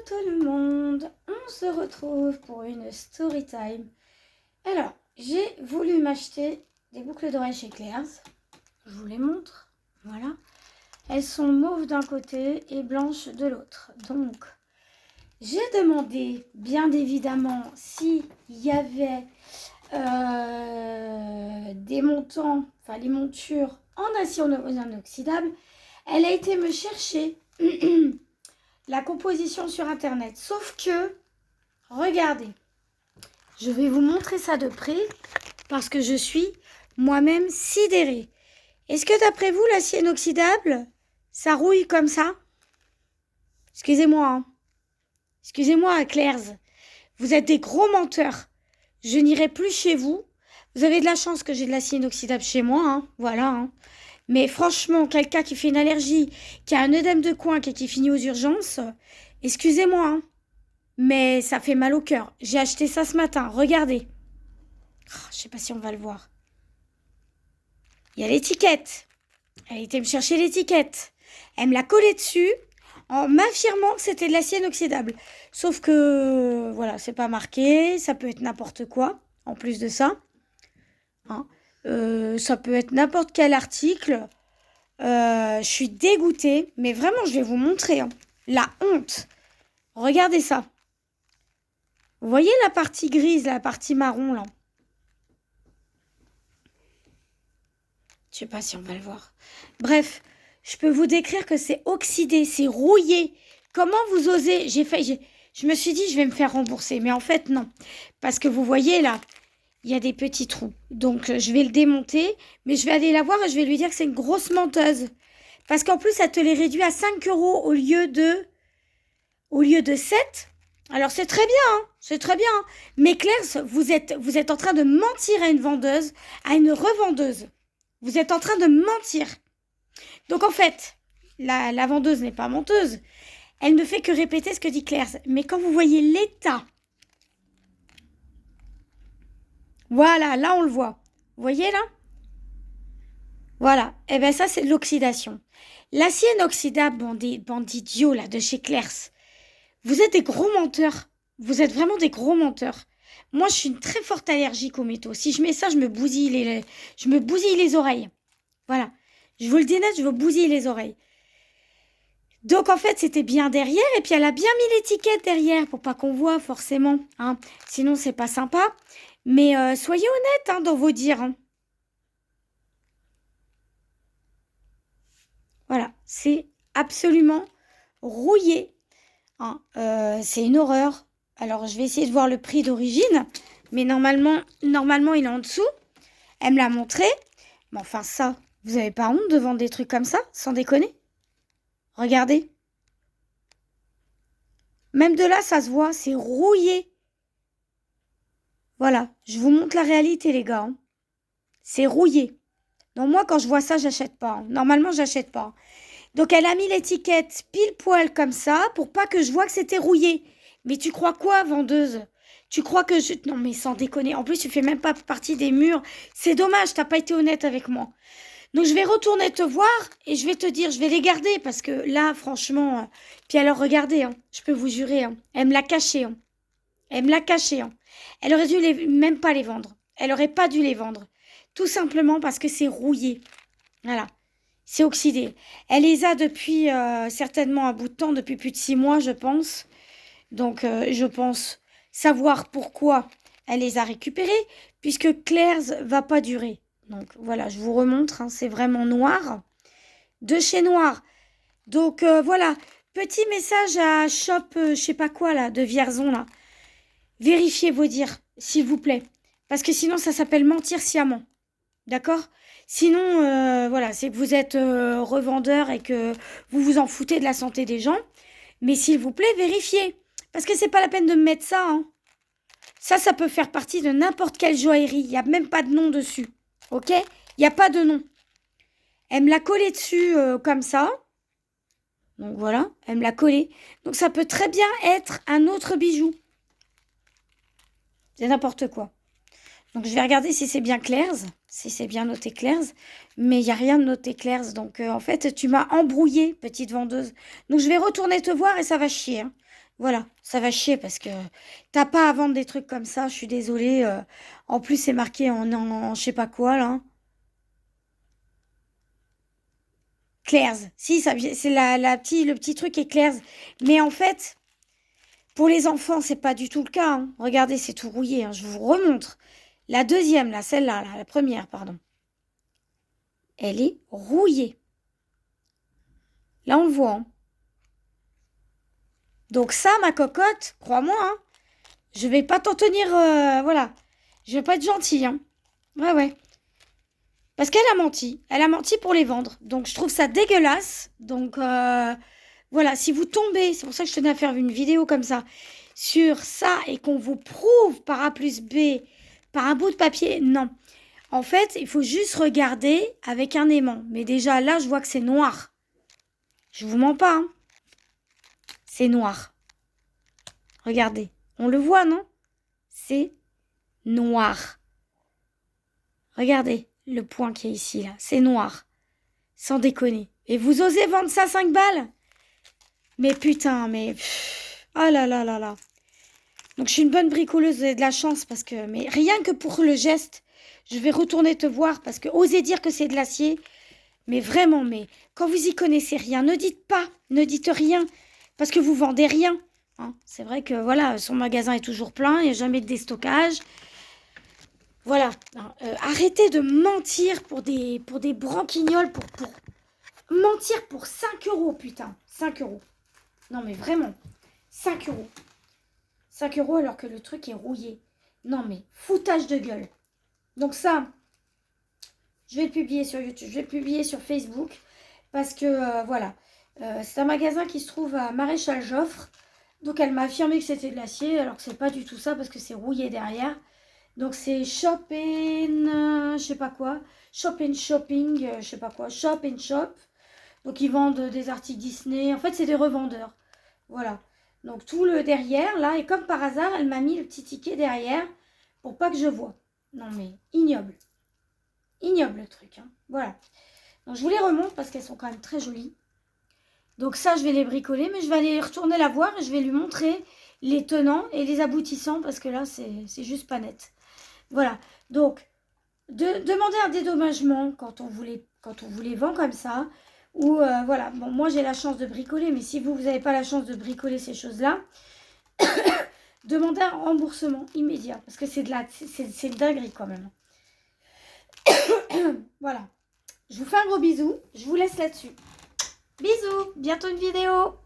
tout le monde, on se retrouve pour une story time. Alors, j'ai voulu m'acheter des boucles d'oreilles chez Claire's. Je vous les montre, voilà. Elles sont mauves d'un côté et blanches de l'autre. Donc, j'ai demandé, bien évidemment, s'il y avait des montants, enfin les montures en acier inoxydable. Elle a été me chercher la composition sur internet. Sauf que, regardez, je vais vous montrer ça de près parce que je suis moi-même sidérée. Est-ce que d'après vous, l'acier inoxydable, ça rouille comme ça? Excusez-moi, hein. Excusez-moi, Claire's. Vous êtes des gros menteurs. Je n'irai plus chez vous. Vous avez de la chance que j'ai de l'acier inoxydable chez moi, hein. Voilà, hein. Mais franchement, quelqu'un qui fait une allergie, qui a un œdème de coin et qui finit aux urgences, excusez-moi, hein, mais ça fait mal au cœur. J'ai acheté ça ce matin, regardez. Oh, je sais pas si on va le voir. Il y a l'étiquette. Elle a été me chercher l'étiquette. Elle me l'a collée dessus en m'affirmant que c'était de l'acier inoxydable. Sauf que, voilà, c'est pas marqué, ça peut être n'importe quoi, en plus de ça. Hein. Ça peut être n'importe quel article. Je suis dégoûtée, mais vraiment, je vais vous montrer. Hein. La honte. Regardez ça. Vous voyez la partie grise, la partie marron, là? Je sais pas si on va le voir. Bref, je peux vous décrire que c'est oxydé, c'est rouillé. Comment vous osez? Je me suis dit, je vais me faire rembourser. Mais en fait, non. Parce que vous voyez, là, il y a des petits trous. Donc, je vais le démonter. Mais je vais aller la voir et je vais lui dire que c'est une grosse menteuse. Parce qu'en plus, ça te les réduit à 5 € au lieu de 7. Alors, c'est très bien, hein, c'est très bien. Hein. Mais Claire's, vous êtes en train de mentir à une vendeuse, à une revendeuse. Vous êtes en train de mentir. Donc, en fait, la vendeuse n'est pas menteuse. Elle ne fait que répéter ce que dit Claire's. Mais quand vous voyez l'état, voilà, là, on le voit. Vous voyez, là? Voilà. Eh bien, ça, c'est de l'oxydation. L'acier inoxydable, bande d'idiots, là, de chez Claire's. Vous êtes des gros menteurs. Vous êtes vraiment des gros menteurs. Moi, je suis une très forte allergique aux métaux. Si je mets ça, je me bousille les oreilles. Voilà. Je vous le dis net, je vous bousille les oreilles. Donc, en fait, c'était bien derrière. Et puis, elle a bien mis l'étiquette derrière pour pas qu'on voit forcément. Hein. Sinon, c'est pas sympa. Mais soyez honnête hein, dans vos dires. Hein. Voilà. C'est absolument rouillé. Hein. C'est une horreur. Alors, je vais essayer de voir le prix d'origine. Mais normalement, il est en dessous. Elle me l'a montré. Mais enfin, ça, vous avez pas honte de vendre des trucs comme ça, sans déconner? Regardez. Même de là, ça se voit, c'est rouillé. Voilà, je vous montre la réalité, les gars. Hein. C'est rouillé. Donc moi, quand je vois ça, j'achète pas. Hein. Normalement, j'achète pas. Donc, elle a mis l'étiquette pile poil comme ça pour pas que je vois que c'était rouillé. Mais tu crois quoi, vendeuse? Tu crois que je... Non, mais sans déconner. En plus, tu fais même pas partie des murs. C'est dommage, t'as pas été honnête avec moi. Donc, je vais retourner te voir et je vais te dire, je vais les garder parce que là, franchement... Puis alors, regardez, hein, je peux vous jurer, hein, elle me l'a caché. Hein. Elle me l'a caché. Hein. Elle aurait dû même pas les vendre. Elle aurait pas dû les vendre. Tout simplement parce que c'est rouillé. Voilà. C'est oxydé. Elle les a depuis certainement un bout de temps, depuis plus de 6 mois, je pense. Donc, je pense savoir pourquoi elle les a récupérés, puisque Claire's va pas durer. Donc, voilà, je vous remontre, hein, c'est vraiment noir. De chez Noir. Donc, voilà. Petit message à Shop, je sais pas quoi, là, de Vierzon, là. Vérifiez vos dires, s'il vous plaît. Parce que sinon, ça s'appelle mentir sciemment. D'accord? Sinon, voilà, c'est que vous êtes revendeur et que vous vous en foutez de la santé des gens. Mais s'il vous plaît, vérifiez. Parce que c'est pas la peine de me mettre ça. Hein. Ça peut faire partie de n'importe quelle joaillerie. Il n'y a même pas de nom dessus. Ok? Il n'y a pas de nom. Elle me l'a collé dessus comme ça. Donc voilà, elle me l'a collé. Donc ça peut très bien être un autre bijou. C'est n'importe quoi. Donc, je vais regarder si c'est bien Claire's, si c'est bien noté Claire's. Mais il n'y a rien de noté Claire's. Donc, en fait, tu m'as embrouillée, petite vendeuse. Donc, je vais retourner te voir et ça va chier. Hein. Voilà, ça va chier parce que t'as pas à vendre des trucs comme ça, je suis désolée. En plus, c'est marqué en je sais pas quoi, là. Claire's. Si, ça, c'est le petit truc est Claire's. Mais en fait, pour les enfants, c'est pas du tout le cas, hein. Regardez, c'est tout rouillé, hein. Je vous remontre. La deuxième, là, celle-là, là, la première, pardon. Elle est rouillée. Là, on le voit, hein. Donc ça, ma cocotte, crois-moi, hein, je vais pas t'en tenir, voilà. Je vais pas être gentille, hein. Ouais, ouais. Parce qu'elle a menti. Elle a menti pour les vendre. Donc, je trouve ça dégueulasse. Donc, voilà, si vous tombez, c'est pour ça que je tenais à faire une vidéo comme ça, sur ça et qu'on vous prouve par A plus B, par un bout de papier, non. En fait, il faut juste regarder avec un aimant. Mais déjà, là, je vois que c'est noir. Je vous mens pas, hein. C'est noir. Regardez. On le voit, non? C'est noir. Regardez le point qui est ici, là. C'est noir. Sans déconner. Et vous osez vendre ça 5 balles? Mais putain, mais... Oh là là là là. Donc je suis une bonne bricoleuse, vous avez de la chance parce que... Mais rien que pour le geste, je vais retourner te voir parce que oser dire que c'est de l'acier, mais vraiment, mais quand vous y connaissez rien, ne dites pas, ne dites rien parce que vous vendez rien. Hein. C'est vrai que voilà, son magasin est toujours plein, il n'y a jamais de déstockage. Voilà, arrêtez de mentir pour des branquignoles, pour mentir pour 5 euros, putain, 5 euros. Non mais vraiment, 5 euros. 5 euros alors que le truc est rouillé. Non mais, foutage de gueule. Donc ça, je vais le publier sur YouTube, je vais le publier sur Facebook. Parce que, voilà, c'est un magasin qui se trouve à Maréchal Joffre. Donc elle m'a affirmé que c'était de l'acier, alors que c'est pas du tout ça, parce que c'est rouillé derrière. Donc c'est Shop je sais pas quoi. Shop Shopping, je sais pas quoi. Shop Shop. Donc ils vendent des articles Disney. En fait, c'est des revendeurs. Voilà. Donc tout le derrière, là, et comme par hasard, elle m'a mis le petit ticket derrière pour pas que je vois. Non mais, ignoble. Ignoble le truc, hein. Voilà. Donc je vous les remonte parce qu'elles sont quand même très jolies. Donc ça, je vais les bricoler, mais je vais aller retourner la voir et je vais lui montrer les tenants et les aboutissants parce que là, c'est juste pas net. Voilà. Donc, demander un dédommagement quand on vous les vend comme ça. Ou voilà, bon, moi j'ai la chance de bricoler, mais si vous n'avez pas la chance de bricoler ces choses-là, demandez un remboursement immédiat, parce que c'est une dinguerie quand même. Voilà, je vous fais un gros bisou, je vous laisse là-dessus. Bisous, bientôt une vidéo.